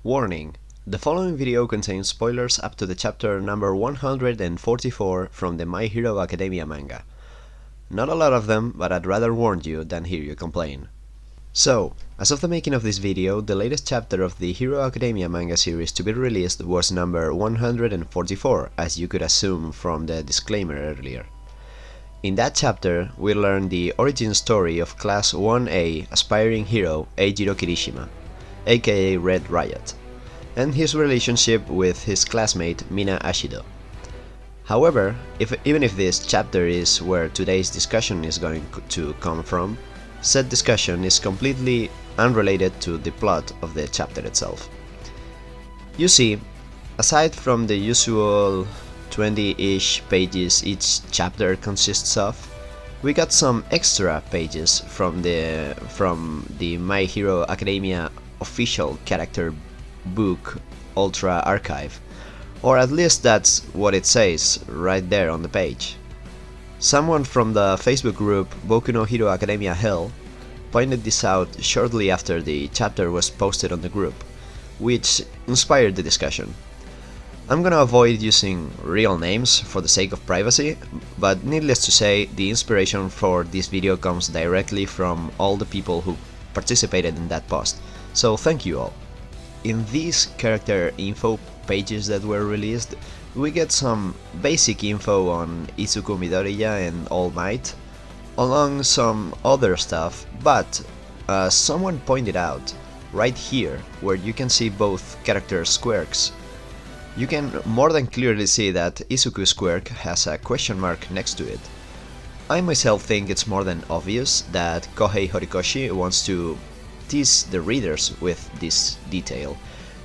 Warning: the following video contains spoilers up to the chapter number 144 from the My Hero Academia manga. Not a lot of them, but I'd rather warn you than hear you complain. So, as of the making of this video, the latest chapter of the Hero Academia manga series to be released was number 144, as you could assume from the disclaimer earlier. In that chapter, we learn the origin story of Class 1A aspiring hero Eijiro Kirishima, aka Red Riot, and his relationship with his classmate Mina Ashido. However, even if this chapter is where today's discussion is going to come from, said discussion is completely unrelated to the plot of the chapter itself. You see, aside from the usual 20-ish pages each chapter consists of, we got some extra pages from the My Hero Academia official character book Ultra Archive, or at least that's what it says right there on the page. Someone from the Facebook group Boku no Hero Academia Hell pointed this out shortly after the chapter was posted on the group, which inspired the discussion. I'm gonna avoid using real names for the sake of privacy, but needless to say, the inspiration for this video comes directly from all the people who participated in that post, so thank you all. In these character info pages that were released, we get some basic info on Izuku Midoriya and All Might, along some other stuff, but someone pointed out, right here, where you can see both characters' quirks, you can more than clearly see that Izuku's quirk has a question mark next to it. I myself think it's more than obvious that Kohei Horikoshi wants to tease the readers with this detail,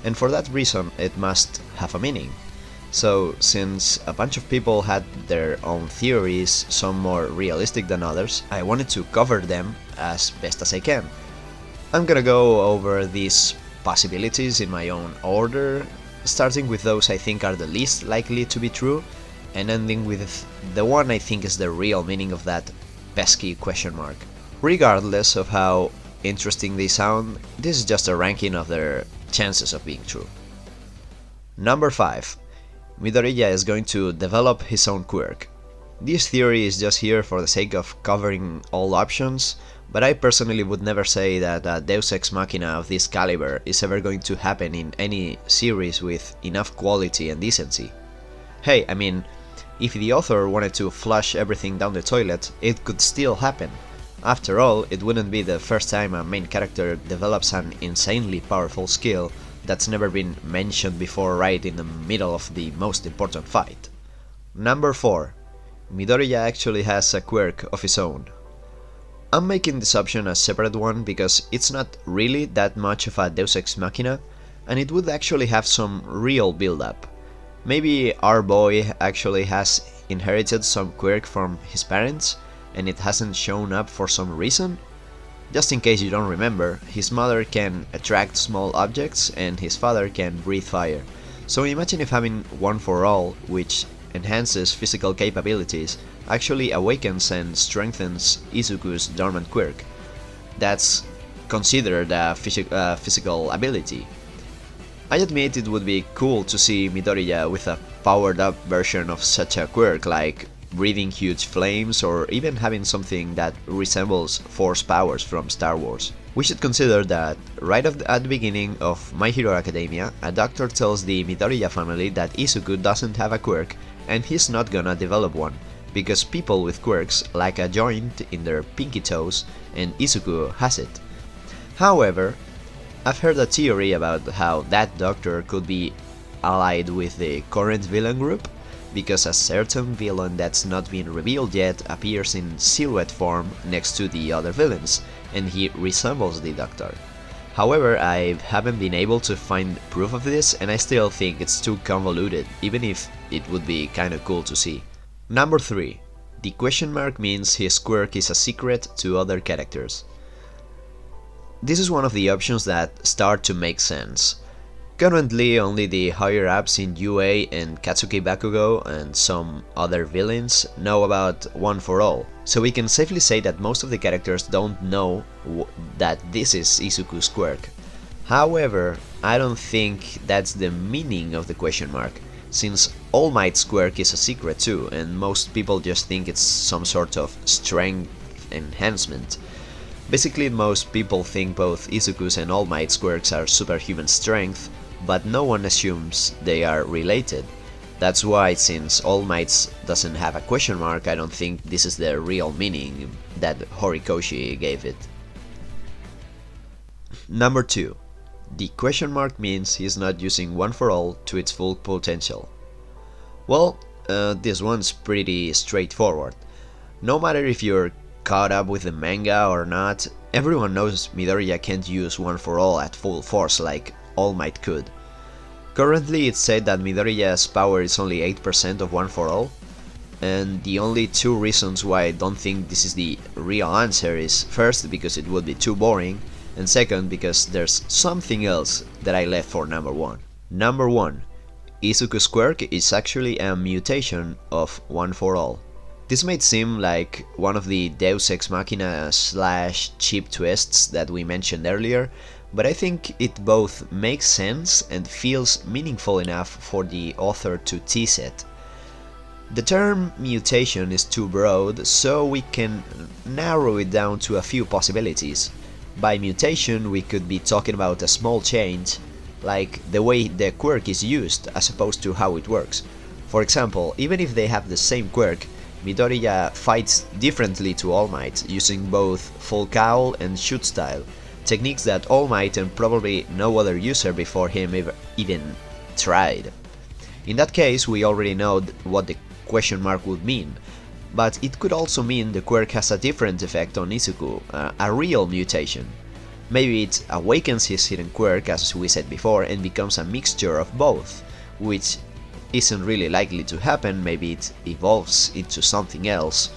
and for that reason it must have a meaning. So, since a bunch of people had their own theories, some more realistic than others, I wanted to cover them as best as I can. I'm gonna go over these possibilities in my own order, starting with those I think are the least likely to be true, and ending with the one I think is the real meaning of that pesky question mark. Regardless of how interesting they sound, this is just a ranking of their chances of being true. Number 5. Midoriya is going to develop his own quirk. This theory is just here for the sake of covering all options, but I personally would never say that a Deus Ex Machina of this caliber is ever going to happen in any series with enough quality and decency. Hey, I mean, if the author wanted to flush everything down the toilet, it could still happen. After all, it wouldn't be the first time a main character develops an insanely powerful skill that's never been mentioned before right in the middle of the most important fight. Number 4. Midoriya actually has a quirk of his own. I'm making this option a separate one because it's not really that much of a Deus Ex Machina, and it would actually have some real build-up. Maybe our boy actually has inherited some quirk from his parents, and it hasn't shown up for some reason? Just in case you don't remember, his mother can attract small objects and his father can breathe fire. So imagine if having one for all, which enhances physical capabilities, actually awakens and strengthens Izuku's dormant quirk. That's considered a physical ability. I admit it would be cool to see Midoriya with a powered up version of such a quirk, like breathing huge flames or even having something that resembles Force powers from Star Wars. We should consider that right at the beginning of My Hero Academia, a doctor tells the Midoriya family that Izuku doesn't have a quirk and he's not gonna develop one, because people with quirks lack a joint in their pinky toes and Izuku has it. However, I've heard a theory about how that doctor could be allied with the current villain group, because a certain villain that's not been revealed yet appears in silhouette form next to the other villains, and he resembles the Doctor. However, I haven't been able to find proof of this, and I still think it's too convoluted, even if it would be kinda cool to see. Number 3. The question mark means his quirk is a secret to other characters. This is one of the options that start to make sense. Currently, only the higher-ups in UA and Katsuki Bakugo and some other villains know about One for All, so we can safely say that most of the characters don't know that this is Izuku's quirk. However, I don't think that's the meaning of the question mark, since All Might's quirk is a secret too, and most people just think it's some sort of strength enhancement. Basically, most people think both Izuku's and All Might's quirks are superhuman strength, but no one assumes they are related. That's why, since All Might's doesn't have a question mark, I don't think this is the real meaning that Horikoshi gave it. Number 2. The question mark means he's not using One for All to its full potential. Well, this one's pretty straightforward. No matter if you're caught up with the manga or not, everyone knows Midoriya can't use One for All at full force like All Might could. Currently it's said that Midoriya's power is only 8% of One for All, and the only two reasons why I don't think this is the real answer is first because it would be too boring, and second because there's something else that I left for number 1. Number 1. Izuku's quirk is actually a mutation of One for All. This might seem like one of the Deus Ex Machina / cheap twists that we mentioned earlier, but I think it both makes sense and feels meaningful enough for the author to tease it. The term mutation is too broad, so we can narrow it down to a few possibilities. By mutation we could be talking about a small change, like the way the quirk is used as opposed to how it works. For example, even if they have the same quirk, Midoriya fights differently to All Might, using both full cowl and shoot style, techniques that All Might and probably no other user before him even tried. In that case, we already know what the question mark would mean, but it could also mean the quirk has a different effect on Izuku, a real mutation. Maybe it awakens his hidden quirk, as we said before, and becomes a mixture of both, which isn't really likely to happen. Maybe it evolves into something else.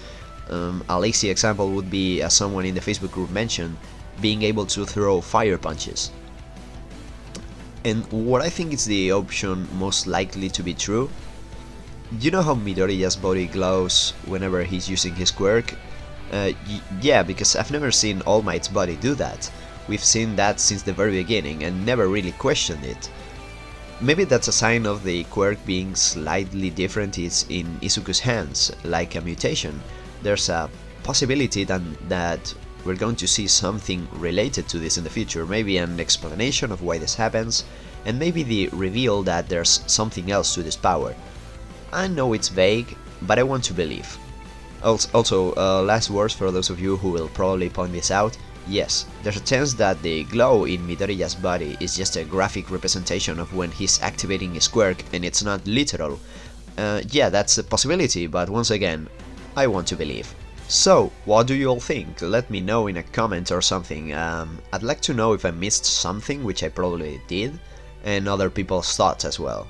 A lazy example would be, as someone in the Facebook group mentioned, being able to throw fire punches. And what I think is the option most likely to be true, you know how Midoriya's body glows whenever he's using his quirk? Yeah, because I've never seen All Might's body do that. We've seen that since the very beginning and never really questioned it. Maybe that's a sign of the quirk being slightly different is in Izuku's hands, like a mutation. There's a possibility that we're going to see something related to this in the future, maybe an explanation of why this happens, and maybe the reveal that there's something else to this power. I know it's vague, but I want to believe. Also, last words for those of you who will probably point this out. Yes, there's a chance that the glow in Midoriya's body is just a graphic representation of when he's activating his quirk and it's not literal. Yeah, that's a possibility, but once again, I want to believe. So, what do you all think? Let me know in a comment or something. I'd like to know if I missed something, which I probably did, and other people's thoughts as well.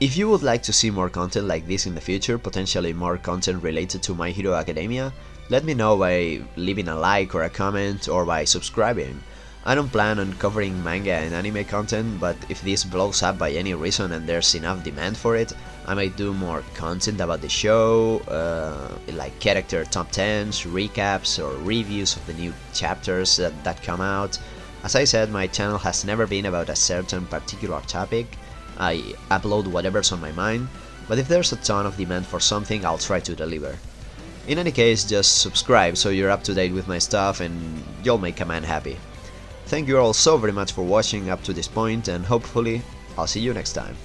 If you would like to see more content like this in the future, potentially more content related to My Hero Academia, let me know by leaving a like or a comment or by subscribing. I don't plan on covering manga and anime content, but if this blows up by any reason and there's enough demand for it, I might do more content about the show, like character top 10s, recaps or reviews of the new chapters that come out. As I said, my channel has never been about a certain particular topic. I upload whatever's on my mind, but if there's a ton of demand for something, I'll try to deliver. In any case, just subscribe so you're up to date with my stuff and you'll make a man happy. Thank you all so very much for watching up to this point, and hopefully I'll see you next time.